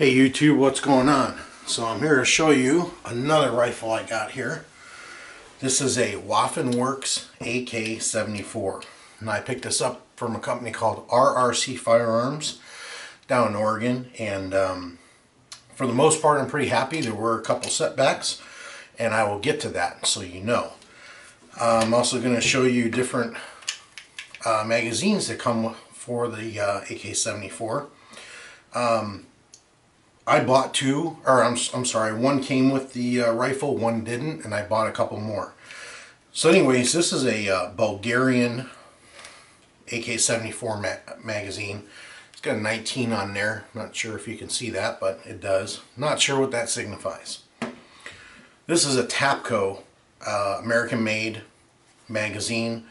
Hey YouTube, what's going on? So I'm here to show you another rifle I got here. This is a Waffen-Werks AK-74. And I picked this up from a company called RRC Firearms down in Oregon. And for the most part, I'm pretty happy. There were a couple setbacks, and I will get to that so you know. I'm also going to show you different magazines that come for the AK-74. I bought two, or I'm sorry, one came with the rifle, one didn't, and I bought a couple more. So anyways, this is a Bulgarian AK-74 magazine. It's got a 19 on there. Not sure if you can see that, but it does. Not sure what that signifies. This is a Tapco American-made magazine.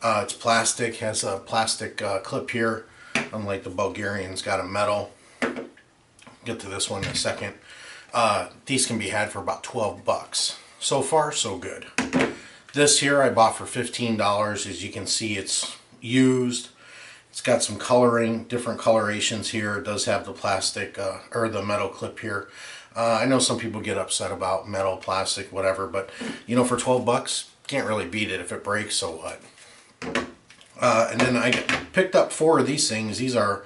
It's plastic, has a plastic clip here, unlike the Bulgarian's got a metal. Get to this one in a second. These can be had for about 12 bucks. So far, so good. This here I bought for $15. As you can see, it's used. It's got some coloring, different colorations here. It does have the plastic or the metal clip here. I know some people get upset about metal, plastic, whatever, but you know, for 12 bucks, can't really beat it. If it breaks, so what? And then I picked up 4 of these things. These are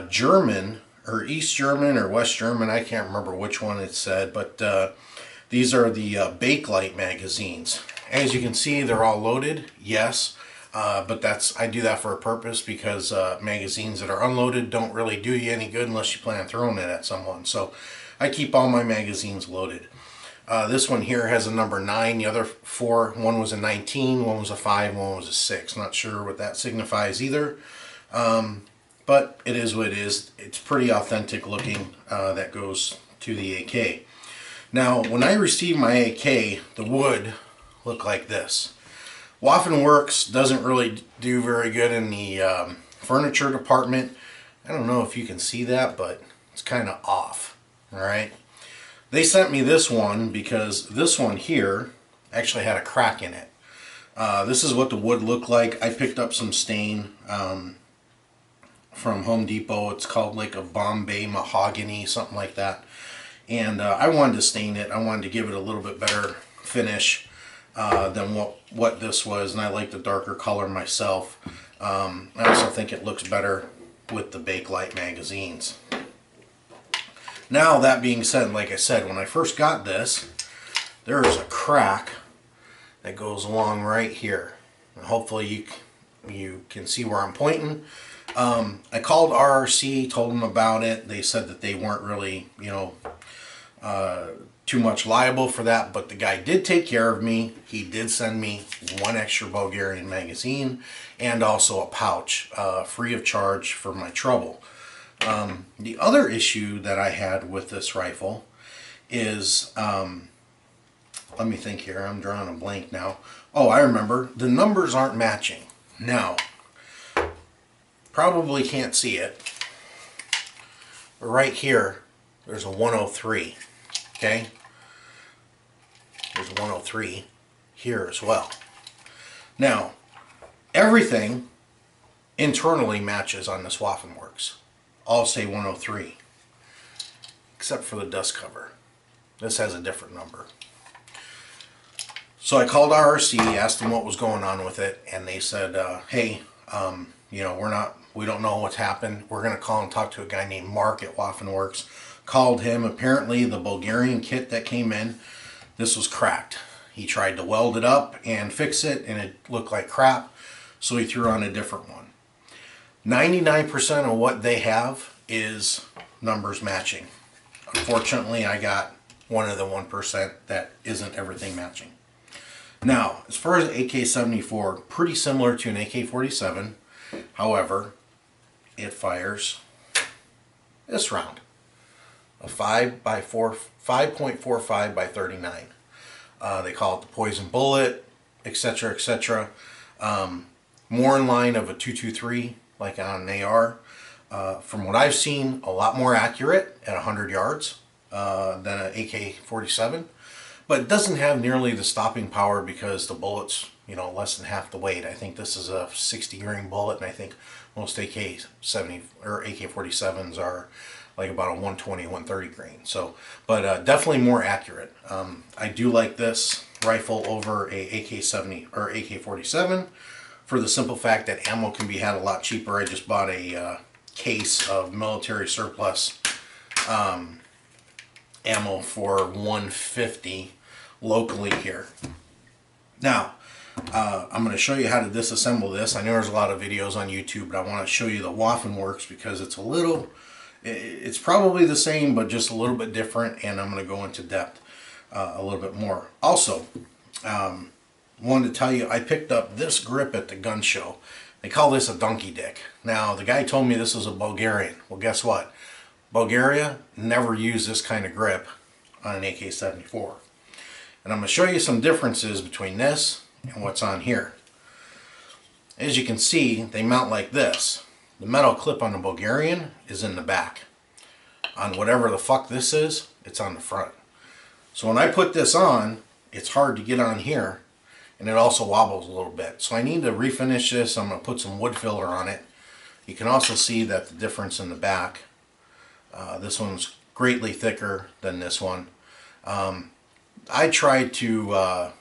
German, or East German or West German, I can't remember which one it said, but these are the Bakelite magazines. As you can see, they're all loaded, yes, but I do that for a purpose, because magazines that are unloaded don't really do you any good unless you plan on throwing it at someone. So I keep all my magazines loaded. This one here has a number 9, the other 4, one was a 19, one was a 5, one was a 6. Not sure what that signifies either. But it is what it is. It's pretty authentic looking. That goes to the AK. Now, when I received my AK, the wood looked like this. Waffen-Werks doesn't really do very good in the furniture department. I don't know if you can see that, but it's kind of off. Alright. They sent me this one because this one here actually had a crack in it. This is what the wood looked like. I picked up some stain from Home Depot. It's called like a Bombay mahogany, something like that. And I wanted to stain it. I wanted to give it a little bit better finish than what this was, and I like the darker color myself. I also think it looks better with the Bakelite magazines. Now, that being said, like I said, when I first got this, there is a crack that goes along right here. And hopefully you can see where I'm pointing. I called RRC, told them about it. They said that they weren't really, you know, too much liable for that, but the guy did take care of me. He did send me 1 extra Bulgarian magazine and also a pouch free of charge for my trouble. The other issue that I had with this rifle is, let me think here, I'm drawing a blank now. Oh, I remember, the numbers aren't matching. Now, probably can't see it, but right here there's a 103. Okay, there's a 103 here as well. Now, everything internally matches on this Waffen-Werks. All say 103 except for the dust cover. This has a different number. So I called RRC, asked them what was going on with it, and they said, hey, you know, we don't know what's happened. We're going to call and talk to a guy named Mark at Waffen-Werks. Called him. Apparently the Bulgarian kit that came in, this was cracked. He tried to weld it up and fix it, and it looked like crap, so he threw on a different one. 99% of what they have is numbers matching. Unfortunately, I got one of the 1% that isn't everything matching. Now, as far as AK-74, pretty similar to an AK-47. However, it fires this round, a 5.45 by 39. They call it the poison bullet, etc., etc. More in line of a 223, like on an AR. From what I've seen, a lot more accurate at 100 yards than an AK-47. But it doesn't have nearly the stopping power because the bullet's, you know, less than half the weight. I think this is a 60 grain bullet, and I think most AK-47s are like about a 120, 130 grain. So, but definitely more accurate. I do like this rifle over a AK-70 or AK-47 for the simple fact that ammo can be had a lot cheaper. I just bought a case of military surplus ammo for $150 locally here. Now, I'm going to show you how to disassemble this. I know there's a lot of videos on YouTube, but I want to show you the Waffen-SS because it's probably the same, but just a little bit different, and I'm going to go into depth a little bit more. Also, wanted to tell you, I picked up this grip at the gun show. They call this a donkey dick. Now, the guy told me this is a Bulgarian. Well, guess what? Bulgaria never used this kind of grip on an AK-74. And I'm going to show you some differences between this and what's on here. As you can see, they mount like this. The metal clip on the Bulgarian is in the back. On whatever the fuck this is, it's on the front. So when I put this on, it's hard to get on here, and it also wobbles a little bit. So I need to refinish this. I'm going to put some wood filler on it. You can also see that the difference in the back. This one's greatly thicker than this one. I tried to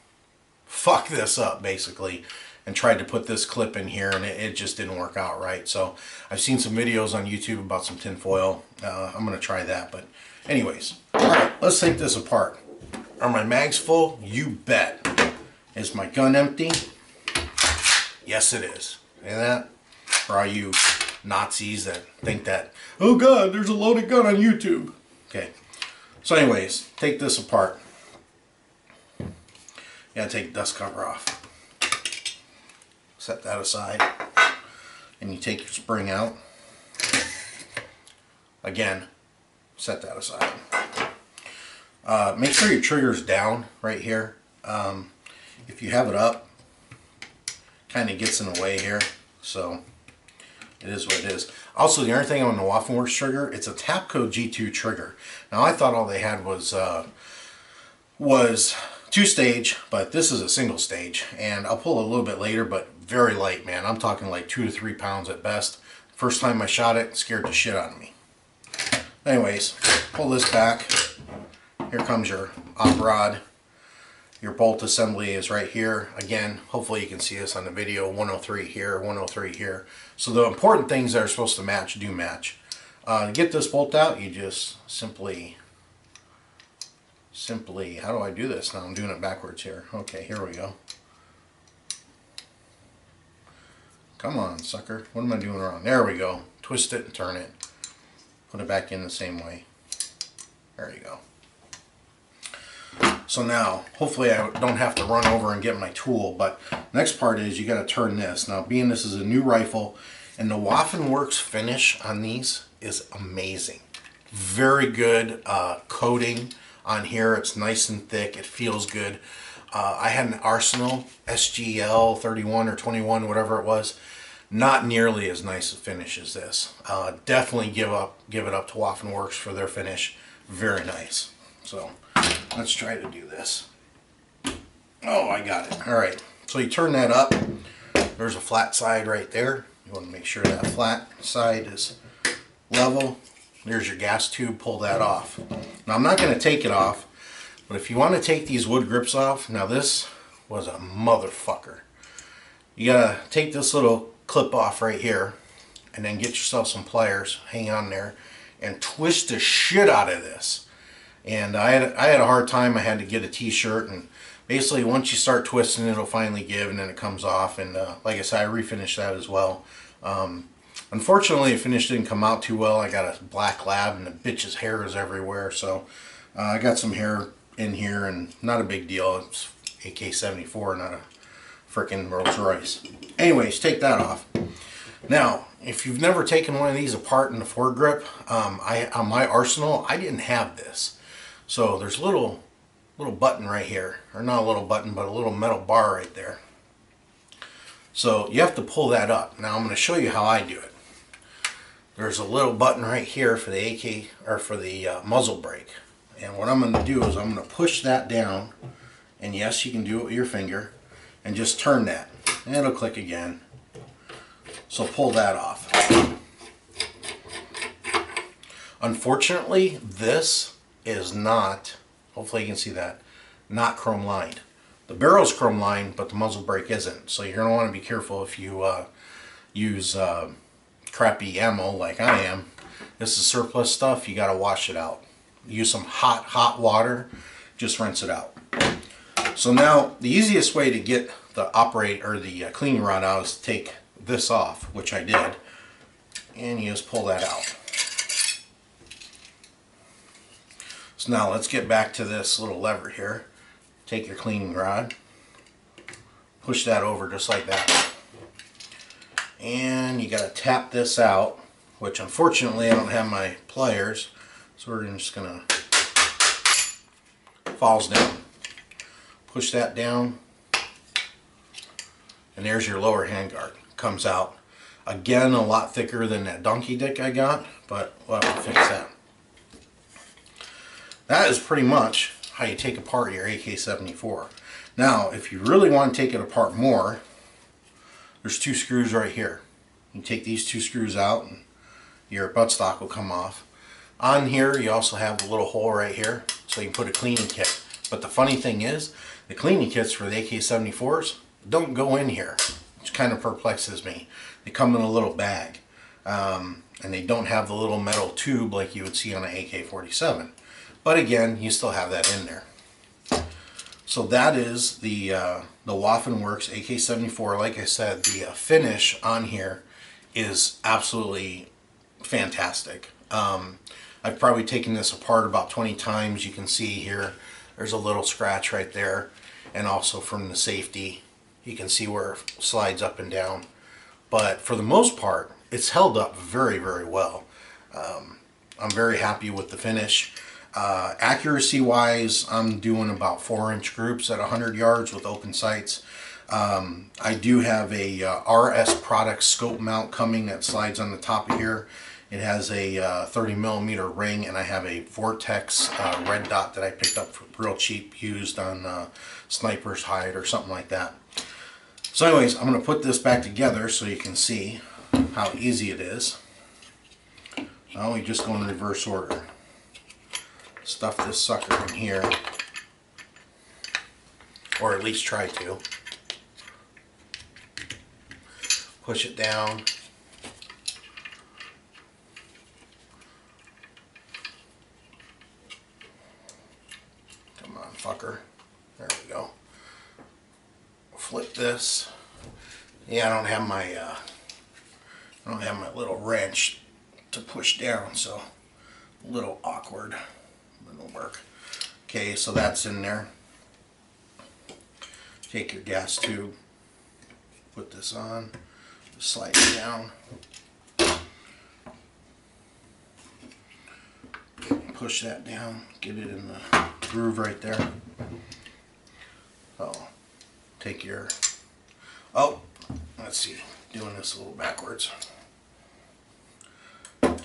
fuck this up basically and tried to put this clip in here, and it just didn't work out right. So I've seen some videos on YouTube about some tin foil. I'm going to try that. But anyways, alright, let's take this apart. Are my mags full? You bet. Is my gun empty? Yes, it is. See that? For all you Nazis that think that, oh god, there's a loaded gun on YouTube. Okay. So anyways, take this apart. You gotta take the dust cover off. Set that aside. And you take your spring out. Again, set that aside. Make sure your trigger's down right here. If you have it up, kind of gets in the way here. So it is what it is. Also, the other thing on the Waffen-SS trigger, it's a Tapco G2 trigger. Now I thought all they had was two-stage, but this is a single stage, and I'll pull a little bit later, but very light, man. I'm talking like 2 to 3 pounds at best. First time I shot it, scared the shit out of me. Anyways, pull this back. Here comes your op rod. Your bolt assembly is right here. Again, hopefully you can see this on the video. 103 here, 103 here. So the important things that are supposed to match do match. To get this bolt out, you just simply, how do I do this? Now I'm doing it backwards here. Okay, here we go. Come on, sucker. What am I doing wrong? There we go. Twist it and turn it. Put it back in the same way. There you go. So now, hopefully I don't have to run over and get my tool, but next part is you got to turn this. Now, being this is a new rifle, and the Waffen-SS finish on these is amazing. Very good coating on here. It's nice and thick. It feels good. I had an Arsenal SGL 31 or 21, whatever it was. Not nearly as nice a finish as this. Definitely give it up to Waffen-SS for their finish. Very nice. So let's try to do this. Oh, I got it. All right. So you turn that up. There's a flat side right there. You want to make sure that flat side is level. There's your gas tube. Pull that off. Now I'm not going to take it off, but if you want to take these wood grips off, now this was a motherfucker. You gotta take this little clip off right here, and then get yourself some pliers. Hang on there, and twist the shit out of this. And I had a hard time. I had to get a t-shirt, and basically once you start twisting, it'll finally give, and then it comes off. And like I said, I refinished that as well. Unfortunately, the finish didn't come out too well. I got a black lab, and the bitch's hair is everywhere. So I got some hair in here, and not a big deal. It's AK-74, not a frickin' Rolls Royce. Anyways, take that off. Now, if you've never taken one of these apart in the foregrip, on my Arsenal, I didn't have this. So there's a little button right here, or not a little button, but a little metal bar right there. So you have to pull that up. Now I'm going to show you how I do it. There's a little button right here for the AK, or for the muzzle brake. And what I'm going to do is I'm going to push that down, and yes, you can do it with your finger, and just turn that, and it'll click again. So pull that off. Unfortunately, this is not, hopefully you can see that, not chrome lined. The barrel's chrome lined, but the muzzle brake isn't. So you're going to want to be careful if you use crappy ammo like I am. This is surplus stuff, you got to wash it out. Use some hot water, just rinse it out. So now the easiest way to get the cleaning rod out is to take this off, which I did, and you just pull that out. So now let's get back to this little lever here. Take your cleaning rod, push that over just like that, and you got to tap this out, which unfortunately I don't have my pliers, so we're just gonna, falls down. Push that down, and there's your lower handguard. Comes out. Again, a lot thicker than that donkey dick I got, but we'll have to fix that. That is pretty much how you take apart your AK-74. Now, if you really want to take it apart more, there's 2 screws right here. You take these 2 screws out and your buttstock will come off. On here, you also have a little hole right here, so you can put a cleaning kit. But the funny thing is, the cleaning kits for the AK-74s don't go in here, which kind of perplexes me. They come in a little bag, and they don't have the little metal tube like you would see on an AK-47. But again, you still have that in there. So that is the Waffen-Werks AK-74. Like I said, the finish on here is absolutely fantastic. I've probably taken this apart about 20 times. You can see here, there's a little scratch right there. And also from the safety, you can see where it slides up and down. But for the most part, it's held up very, very well. I'm very happy with the finish. Accuracy wise, I'm doing about 4-inch groups at 100 yards with open sights. I do have a RS product scope mount coming that slides on the top of here. It has a 30mm ring, and I have a Vortex red dot that I picked up for real cheap, used on Sniper's Hide or something like that. So anyways, I'm going to put this back together so you can see how easy it is. Now we just go in reverse order. Stuff this sucker in here, or at least try to. Push it down. Come on, fucker. There we go. Flip this. Yeah, I don't have my little wrench to push down, so a little awkward. It'll work. Okay, so that's in there. Take your gas tube, put this on, slide it down, push that down, get it in the groove right there. So take your, let's see, doing this a little backwards.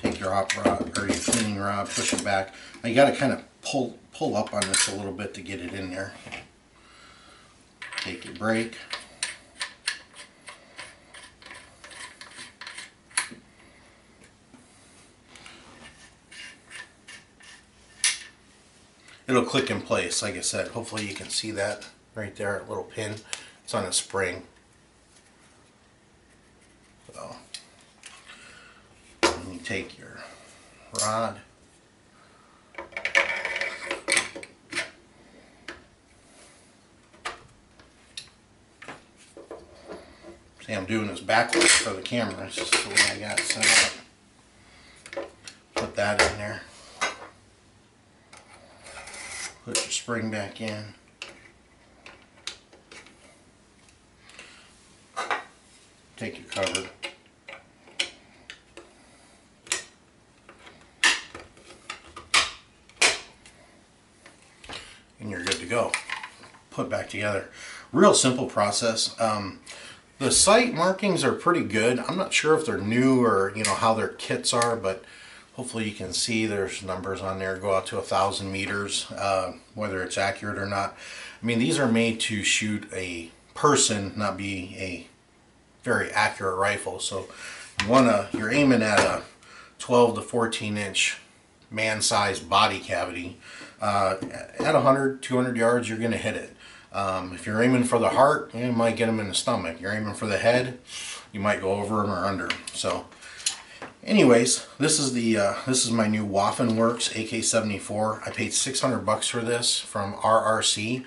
Take your op rod or your cleaning rod, push it back. Now you got to kind of pull up on this a little bit to get it in there. Take your brake. It'll click in place, like I said. Hopefully you can see that right there, a little pin. It's on a spring. So, and you take your rod. See, I'm doing this backwards for the camera. It's just the way I got it set up. Put that in there. Put your spring back in. Take your cover. And you're good to go. Put back together. Real simple process. The sight markings are pretty good. I'm not sure if they're new or how their kits are, but hopefully you can see there's numbers on there. Go out to 1,000 meters, whether it's accurate or not. I mean, these are made to shoot a person, not be a very accurate rifle. So you're aiming at a 12 to 14 inch man-sized body cavity, at 100, 200 yards, you're going to hit it. If you're aiming for the heart, you might get them in the stomach. You're aiming for the head, you might go over them or under. So, anyways, this is my new Waffen-Works AK-74. I paid $600 for this from RRC.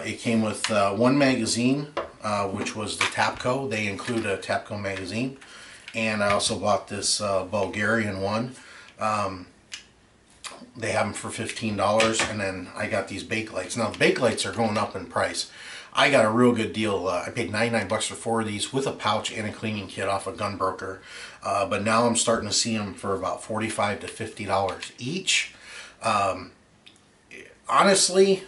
It came with one magazine, which was the Tapco. They include a Tapco magazine, and I also bought this Bulgarian one. They have them for $15, and then I got these bake lights. Now the bake lights are going up in price. I got a real good deal. I paid $99 for 4 of these with a pouch and a cleaning kit off a Gunbroker. But now I'm starting to see them for about $45 to $50 each. Honestly,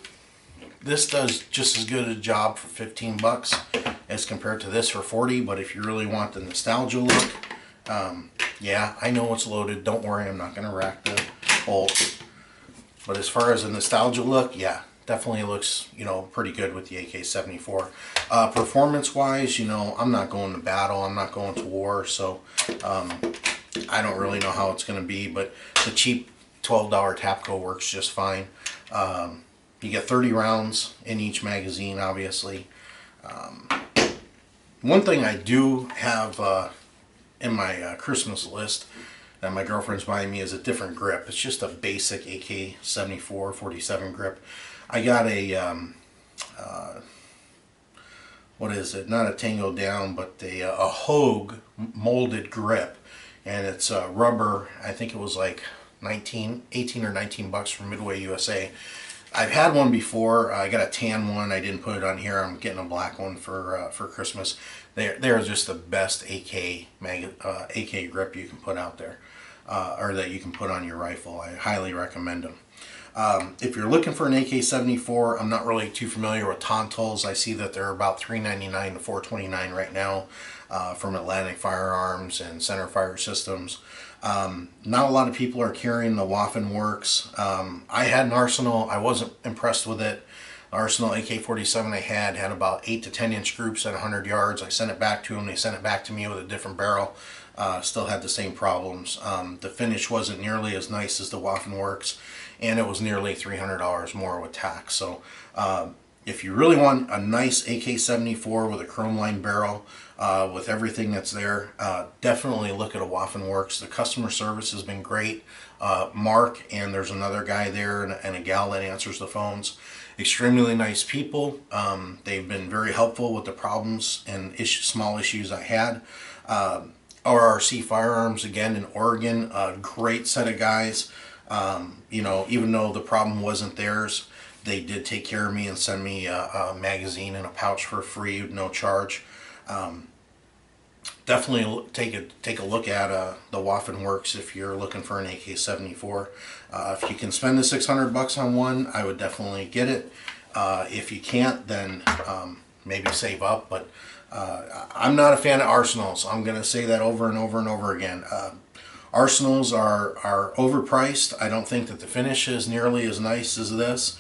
this does just as good a job for 15 bucks as compared to this for 40. But if you really want the nostalgia look, yeah, I know it's loaded. Don't worry, I'm not going to rack the bolts. But as far as a nostalgia look, yeah, definitely looks, you know, pretty good with the AK-74. Performance-wise, you know, I'm not going to battle, I'm not going to war, so I don't really know how it's going to be. But the cheap $12 Tapco works just fine. You get 30 rounds in each magazine, obviously. One thing I do have in my Christmas list that my girlfriend's buying me is a different grip. It's just a basic AK-74 47 grip. I got a what is it? Not a Tango Down, but a Hogue molded grip, and it's rubber. I think it was like 18 or 19 bucks from Midway USA. I've had one before. I got a tan one. I didn't put it on here. I'm getting a black one for Christmas. They're just the best AK grip you can put out there, or that you can put on your rifle. I highly recommend them. If you're looking for an AK-74, I'm not really too familiar with Tauntals. I see that they're about $3.99 to $4.29 right now from Atlantic Firearms and Center Fire Systems. Not a lot of people are carrying the Waffen-Works. I had an Arsenal. I wasn't impressed with it. The Arsenal AK-47 I had about 8 to 10 inch groups at 100 yards. I sent it back to them. They sent it back to me with a different barrel. Still had the same problems. The finish wasn't nearly as nice as the Waffen-Works, and it was nearly $300 more with tax. So if you really want a nice AK-74 with a chrome lined barrel, with everything that's there, definitely look at a Waffen-Works. The customer service has been great. Mark, and there's another guy there and a gal that answers the phones. Extremely nice people. They've been very helpful with the problems and small issues I had. RRC Firearms, again in Oregon, a great set of guys. You know, even though the problem wasn't theirs, they did take care of me and send me a magazine and a pouch for free, no charge. Definitely take a look at the Waffen-Works if you're looking for an AK-74. If you can spend the $600 on one, I would definitely get it. If you can't, then maybe save up. But I'm not a fan of Arsenals. I'm going to say that over and over and over again. Arsenals are overpriced. I don't think that the finish is nearly as nice as this.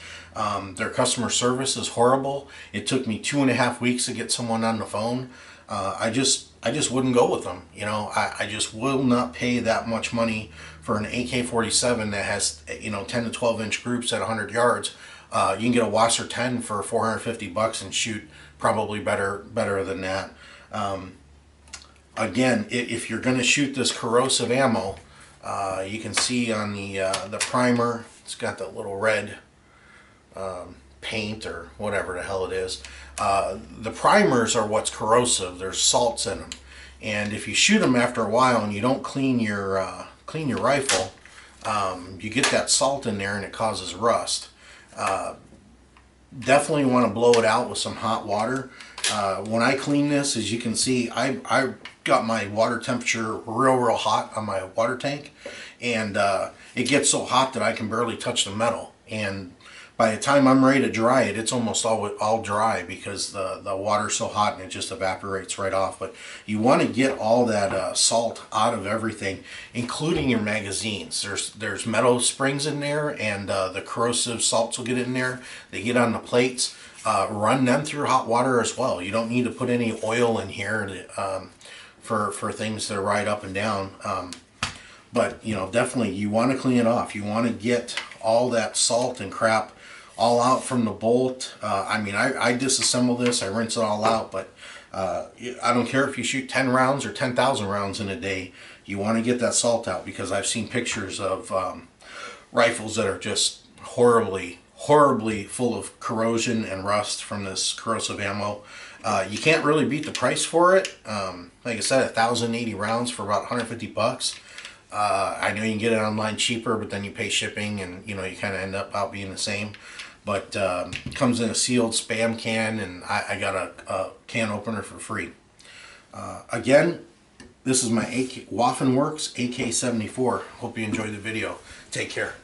Their customer service is horrible. It took me 2.5 weeks to get someone on the phone. I just wouldn't go with them. You know, I just will not pay that much money for an AK-47 that has, you know, 10 to 12 inch groups at 100 yards. You can get a Wasser 10 for $450 and shoot probably better than that. Again, if you're going to shoot this corrosive ammo, you can see on the primer, it's got that little red paint or whatever the hell it is. The primers are what's corrosive. There's salts in them, and if you shoot them after a while and you don't clean your rifle, you get that salt in there and it causes rust. Definitely want to blow it out with some hot water. When I clean this, as you can see, I got my water temperature real hot on my water tank, and it gets so hot that I can barely touch the metal. And by the time I'm ready to dry it, it's almost all dry because the water's so hot and it just evaporates right off. But you want to get all that salt out of everything, including your magazines. There's metal springs in there, and the corrosive salts will get in there. They get on the plates. Run them through hot water as well. You don't need to put any oil in here for things to ride up and down. But you know, definitely you want to clean it off. You want to get all that salt and crap all out from the bolt. I mean, I disassemble this, I rinse it all out, but I don't care if you shoot 10 rounds or 10,000 rounds in a day, you want to get that salt out, because I've seen pictures of rifles that are just horribly full of corrosion and rust from this corrosive ammo. You can't really beat the price for it. Like I said, 1,080 rounds for about 150 bucks. I know you can get it online cheaper, but then you pay shipping, and you know, you kind of end up out being the same. But it comes in a sealed spam can, and I got a can opener for free. Again, this is my Waffen-Works AK-74. Hope you enjoyed the video. Take care.